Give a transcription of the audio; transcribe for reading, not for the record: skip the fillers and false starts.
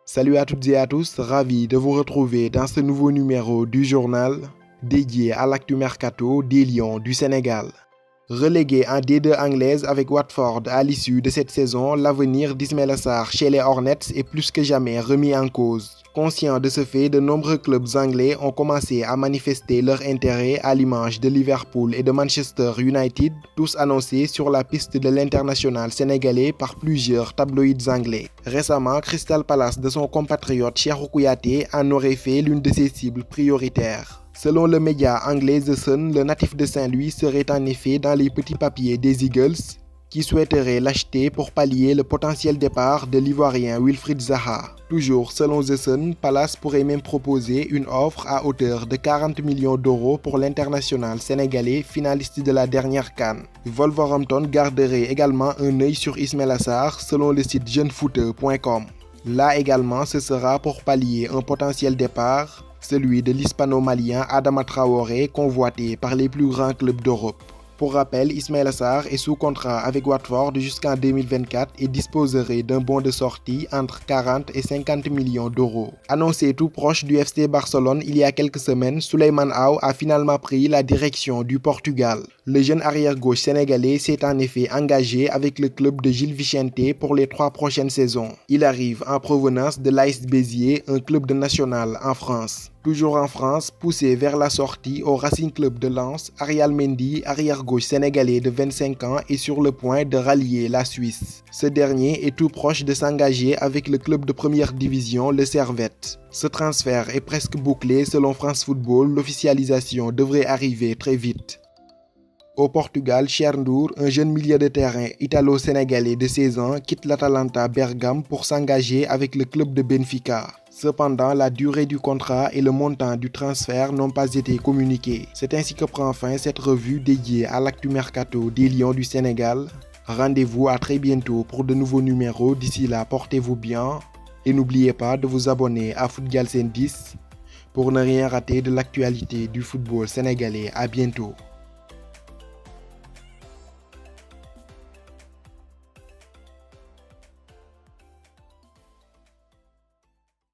Salut à toutes et à tous, ravi de vous retrouver dans ce nouveau numéro du journal dédié à l'actu mercato des Lions du Sénégal. Relégué en D2 anglaise avec Watford à l'issue de cette saison, l'avenir d'Ismaïla Sarr chez les Hornets est plus que jamais remis en cause. Conscients de ce fait, de nombreux clubs anglais ont commencé à manifester leur intérêt à l'image de Liverpool et de Manchester United, tous annoncés sur la piste de l'international sénégalais par plusieurs tabloïds anglais. Récemment, Crystal Palace de son compatriote Cheikhou Kouyaté en aurait fait l'une de ses cibles prioritaires. Selon le média anglais The Sun, le natif de Saint-Louis serait en effet dans les petits papiers des Eagles, qui souhaiteraient l'acheter pour pallier le potentiel départ de l'Ivoirien Wilfried Zaha. Toujours selon The Sun, Palace pourrait même proposer une offre à hauteur de 40 millions d'euros pour l'international sénégalais finaliste de la dernière CAN. Wolverhampton garderait également un œil sur Ismaïla Sarr selon le site jeunefooter.com. Là également, ce sera pour pallier un potentiel départ, celui de l'hispano-malien Adama Traoré, convoité par les plus grands clubs d'Europe. Pour rappel, Ismaïla Sarr est sous contrat avec Watford jusqu'en 2024 et disposerait d'un bon de sortie entre 40 et 50 millions d'euros. Annoncé tout proche du FC Barcelone il y a quelques semaines, Souleymane Aw a finalement pris la direction du Portugal. Le jeune arrière-gauche sénégalais s'est en effet engagé avec le club de Gil Vicente pour les 3 prochaines saisons. Il arrive en provenance de l'AS Béziers, un club de national en France. Toujours en France, poussé vers la sortie au Racing Club de Lens, Arial Mendy, arrière-gauche sénégalais de 25 ans, est sur le point de rallier la Suisse. Ce dernier est tout proche de s'engager avec le club de première division, le Servette. Ce transfert est presque bouclé selon France Football, l'officialisation devrait arriver très vite. Au Portugal, Cher Ndour, un jeune milieu de terrain italo-sénégalais de 16 ans, quitte l'Atalanta Bergame pour s'engager avec le club de Benfica. Cependant, la durée du contrat et le montant du transfert n'ont pas été communiqués. C'est ainsi que prend fin cette revue dédiée à l'actu mercato des Lions du Sénégal. Rendez-vous à très bientôt pour de nouveaux numéros. D'ici là, portez-vous bien et n'oubliez pas de vous abonner à Footgalsen 10 pour ne rien rater de l'actualité du football sénégalais. À bientôt.